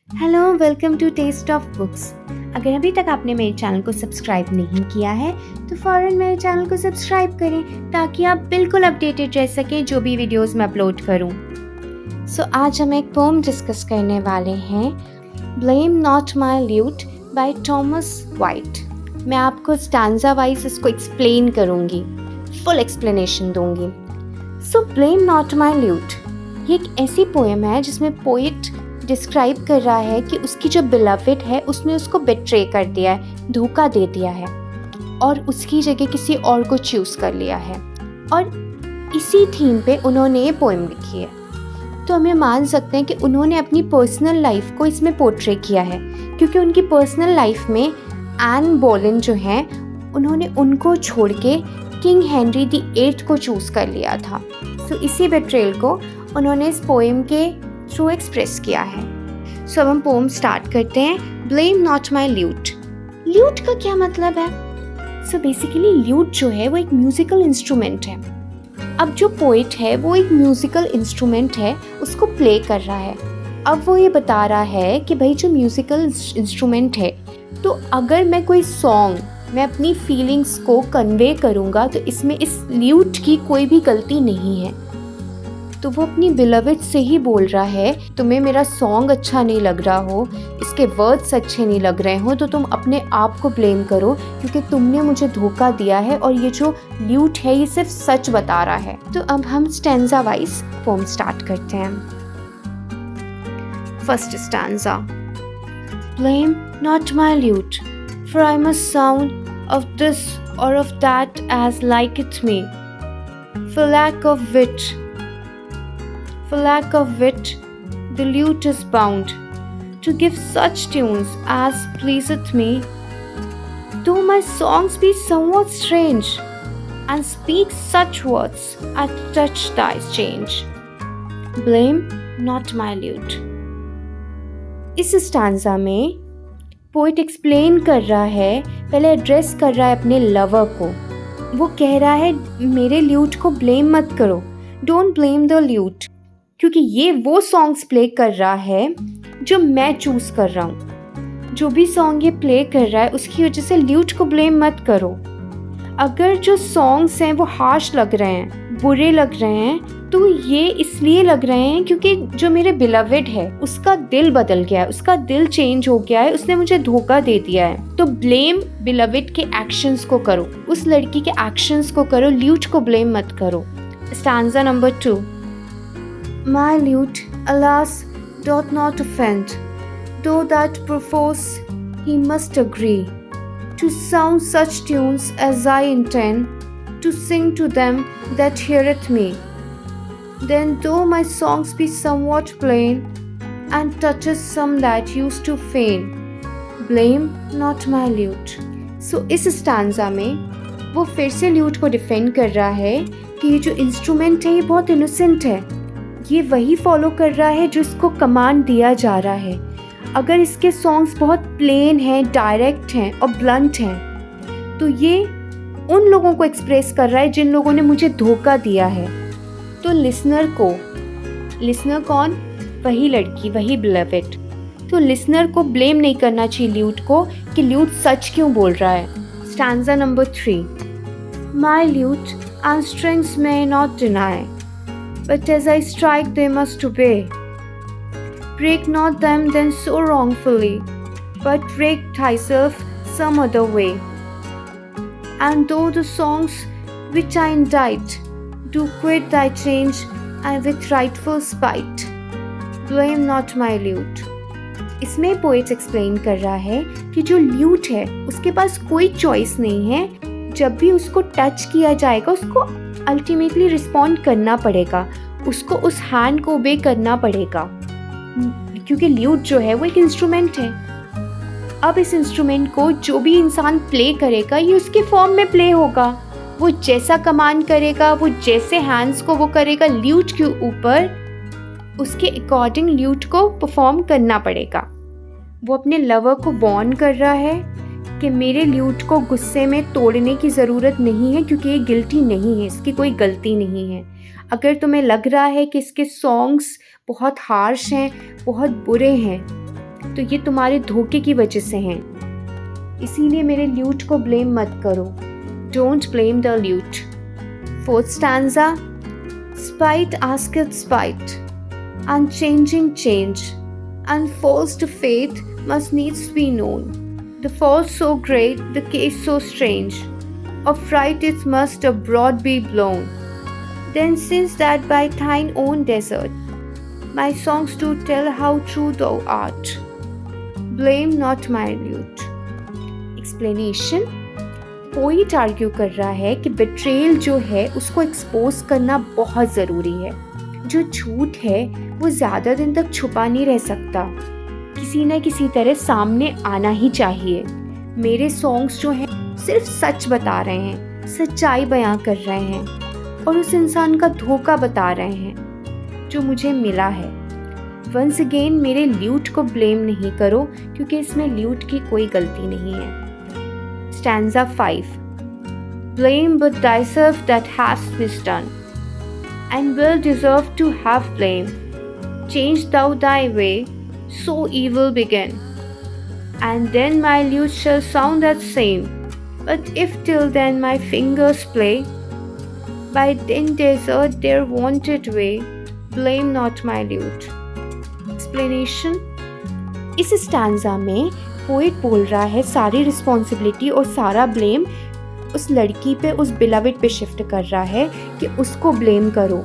Hello, welcome to test of books. अगर अभी तक आपने मेरे चैनल को सब्सक्राइब नहीं किया है तो फ़ौरन मेरे चैनल को सब्सक्राइब करें ताकि आप बिल्कुल अपडेटेड रह सकें जो भी वीडियोस मैं अपलोड करूं। आज हम एक पोम डिस्कस करने वाले हैं, blame not my lewd by Thomas white. मैं आपको स्टैंजा वाइज इसको एक्सप्लेन करूँगी, फुल एक्सप्लेनेशन दूँगी। ब्लेम नॉट माई ल्यूट ये एक ऐसी पोएम है जिसमें पोइट डिस्क्राइब कर रहा है कि उसकी जो बिलवेड है उसने उसको बिट्रे कर दिया है, धोखा दे दिया है और उसकी जगह किसी और को चूज़ कर लिया है, और इसी थीम पे उन्होंने ये पोएम लिखी है। तो हमें मान सकते हैं कि उन्होंने अपनी पर्सनल लाइफ को इसमें पोर्ट्रे किया है, क्योंकि उनकी पर्सनल लाइफ में एन बोलेन जो हैं उन्होंने उनको छोड़ के किंग हेनरी द 8th को चूज़ कर लिया था। इसी बिट्रेल को उन्होंने इस पोएम के थ्रू एक्सप्रेस किया है। अब हम पोएम स्टार्ट करते हैं। Blame not my lewd. Lewd का क्या मतलब है? बेसिकली ल्यूट जो है वो एक म्यूजिकल इंस्ट्रूमेंट है। अब जो पोइट है वो एक म्यूजिकल इंस्ट्रूमेंट है, उसको प्ले कर रहा है। अब वो ये बता रहा है कि भाई जो म्यूजिकल इंस्ट्रूमेंट है, तो अगर मैं कोई सॉन्ग मैं अपनी फीलिंग्स को कन्वे करूँगा तो इसमें इस ल्यूट की कोई भी गलती नहीं है। तो वो अपनी बिलवेड से ही बोल रहा है, तुम्हें मेरा सॉन्ग अच्छा नहीं लग रहा हो, इसके वर्ड्स अच्छे नहीं लग रहे हो, तो तुम अपने आप को ब्लेम करो क्योंकि तुमने मुझे धोखा दिया है और ये जो ल्यूट है ये सिर्फ सच बता रहा है। तो अब हम स्टैंजा वाइज पोएम स्टार्ट करते हैं। First stanza. Blame not my lewd, for I must sound of this or of that as liketh me. For lack of wit, the lute is bound to give such tunes as pleaseth me. Though my songs be somewhat strange, and speak such words as touch thy change. Blame not my lute. इस stanza में poet explain कर रहा है, पहले address कर रहा है अपने लवर को। वो कह रहा है मेरे ल्यूट को ब्लेम मत करो, डोंट ब्लेम द ल्यूट, क्योंकि ये वो सॉन्ग्स प्ले कर रहा है जो मैं चूज़ कर रहा हूँ। जो भी सॉन्ग ये प्ले कर रहा है उसकी वजह से ल्यूट को ब्लेम मत करो। अगर जो सॉन्ग्स हैं वो हार्श लग रहे हैं, बुरे लग रहे हैं, तो ये इसलिए लग रहे हैं क्योंकि जो मेरे बिलवेड है उसका दिल बदल गया है, उसका दिल चेंज हो गया है, उसने मुझे धोखा दे दिया है। तो ब्लेम बिलवेड के एक्शंस को करो, उस लड़की के एक्शंस को करो, ल्यूट को ब्लेम मत करो। Stanza number 2। My lewd alas doth not offend, though that perforce he must agree to sound such tunes as I intend to sing to them that heareth me. Then though my songs be somewhat plain, and touches some that used to feign, blame not my lute. इस stanza में वो फिर से lewd को defend कर रहा है कि ये जो इंस्ट्रूमेंट है ये बहुत इनोसेंट है, ये वही फॉलो कर रहा है जो इसको कमांड दिया जा रहा है। अगर इसके सॉन्ग्स बहुत प्लेन हैं, डायरेक्ट हैं और ब्लंट हैं, तो ये उन लोगों को एक्सप्रेस कर रहा है जिन लोगों ने मुझे धोखा दिया है। तो लिसनर कौन? वही लड़की, वही बिलवेड। तो लिसनर को ब्लेम नहीं करना चाहिए ल्यूट को कि ल्यूट सच क्यों बोल रहा है। Stanza number 3। My lewd and strings may not deny, but as I strike they must obey. Break not them then so wrongfully, but break thyself some other way. And though the songs which I indite do quit thy change and with rightful spite, blame not my lute. इसमें poet explain कर रहा है कि जो lewd है उसके पास कोई choice नहीं है, जब भी उसको टच किया जाएगा उसको अल्टीमेटली रिस्पॉन्ड करना पड़ेगा, उसको उस हैंड को ओबे करना पड़ेगा, क्योंकि ल्यूट जो है वो एक इंस्ट्रूमेंट है। अब इस इंस्ट्रूमेंट को जो भी इंसान प्ले करेगा ये उसके फॉर्म में प्ले होगा, वो जैसा कमांड करेगा, वो जैसे हैंड्स को वो करेगा ल्यूट के ऊपर, उसके अकॉर्डिंग ल्यूट को परफॉर्म करना पड़ेगा। वो अपने लवर को वॉर्न कर रहा है कि मेरे ल्यूट को गुस्से में तोड़ने की ज़रूरत नहीं है क्योंकि ये गिल्टी नहीं है, इसकी कोई गलती नहीं है। अगर तुम्हें लग रहा है कि इसके सॉन्ग्स बहुत हार्श हैं, बहुत बुरे हैं, तो ये तुम्हारे धोखे की वजह से हैं। इसीलिए मेरे ल्यूट को ब्लेम मत करो। Don't blame the lewd. Fourth stanza, spite asketh spite, unchanging change, and false to faith must needs be known. The fault so great, the case so strange, of fright it must abroad be blown. Then since that by thine own desert, my songs do tell how true thou art, blame not my lute. Explanation. Poet argue कर रहा है कि बेट्रेयल जो है उसको expose करना बहुत ज़रूरी है। जो झूठ है वो ज़्यादा दिन तक छुपा नहीं रह सकता, किसी न किसी तरह सामने आना ही चाहिए। मेरे सॉन्ग्स जो हैं सिर्फ सच बता रहे हैं, सच्चाई बयां कर रहे हैं और उस इंसान का धोखा बता रहे हैं जो मुझे मिला है। वंस अगेन मेरे ल्यूट को ब्लेम नहीं करो क्योंकि इसमें ल्यूट की कोई गलती नहीं है। Stanza 5. Blame but thyself that hast misdone, and will deserve to have blame. Change thou thy way, so evil begin, and then my lute shall sound that same. But if till then my fingers play, by then desert their wonted way, blame not my lute. Explanation. इस stanza में poet बोल रहा है सारी responsibility और सारा blame उस लड़की पे, उस बिलवेड पे शिफ्ट कर रहा है कि उसको ब्लेम करो,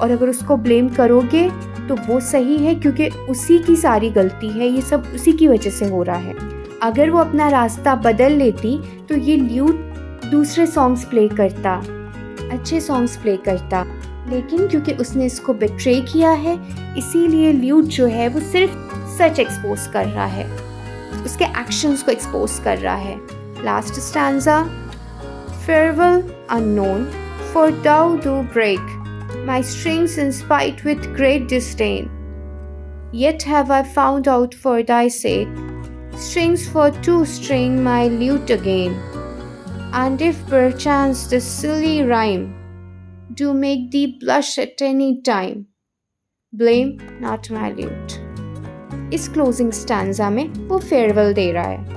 और अगर उसको ब्लेम करोगे तो वो सही है क्योंकि उसी की सारी गलती है, ये सब उसी की वजह से हो रहा है। अगर वो अपना रास्ता बदल लेती तो ये ल्यूट दूसरे सॉन्ग्स प्ले करता, अच्छे सॉन्ग्स प्ले करता, लेकिन क्योंकि उसने इसको बिट्रे किया है इसीलिए ल्यूट जो है वो सिर्फ सच एक्सपोज कर रहा है, उसके एक्शंस को एक्सपोज कर रहा है। Last stanza, farewell unknown, for thou do break my strings in spite with great disdain. Yet have I found out for thy sake strings for to string my lute again. And if perchance this silly rhyme do make thee blush at any time, blame not my lute. इस closing stanza में वो farewell दे रहा है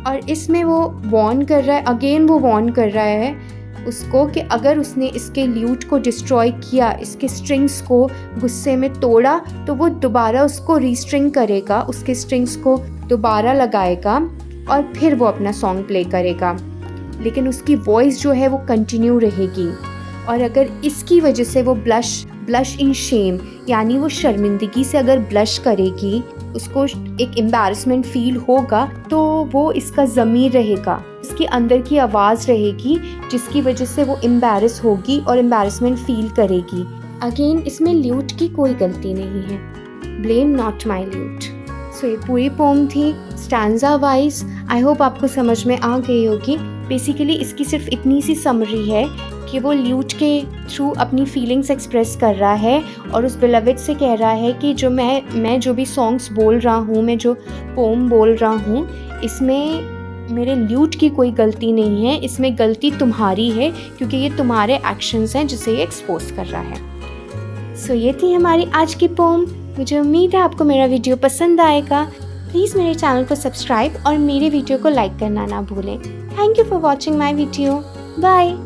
और इसमें वो Warne कर रहा है, अगेन वो वॉर्न कर रहा है उसको कि अगर उसने इसके ल्यूट को डिस्ट्रॉय किया, इसके स्ट्रिंग्स को गुस्से में तोड़ा, तो वो दोबारा उसको रीस्ट्रिंग करेगा, उसके स्ट्रिंग्स को दोबारा लगाएगा और फिर वो अपना सॉन्ग प्ले करेगा, लेकिन उसकी वॉइस जो है वो कंटिन्यू रहेगी। और अगर इसकी वजह से वो ब्लश इन शेम, यानी वो शर्मिंदगी से अगर ब्लश करेगी, उसको एक एम्बैरसमेंट फील होगा, तो वो इसका ज़मीर रहेगा, इसके अंदर की आवाज़ रहेगी जिसकी वजह से वो एम्बैरस होगी और एम्बैरसमेंट फील करेगी। अगेन इसमें ल्यूट की कोई गलती नहीं है, ब्लेम नॉट माई ल्यूट। सो ये पूरी पोम थी स्टैंजा वाइज। आई होप आपको समझ में आ गई होगी। बेसिकली इसकी सिर्फ इतनी सी समरी है कि वो ल्यूट के थ्रू अपनी फीलिंग्स एक्सप्रेस कर रहा है और उस बिलवेड से कह रहा है कि जो मैं जो भी सॉन्ग्स बोल रहा हूँ, मैं जो पोम बोल रहा हूँ, इसमें मेरे ल्यूट की कोई गलती नहीं है, इसमें गलती तुम्हारी है क्योंकि ये तुम्हारे एक्शंस हैं जिसे ये एक्सपोज कर रहा है। सो ये थी हमारी आज की पोम। मुझे उम्मीद है आपको मेरा वीडियो पसंद आएगा। प्लीज़ मेरे चैनल को सब्सक्राइब और मेरे वीडियो को लाइक करना ना भूलें। Thank you for watching my video. Bye.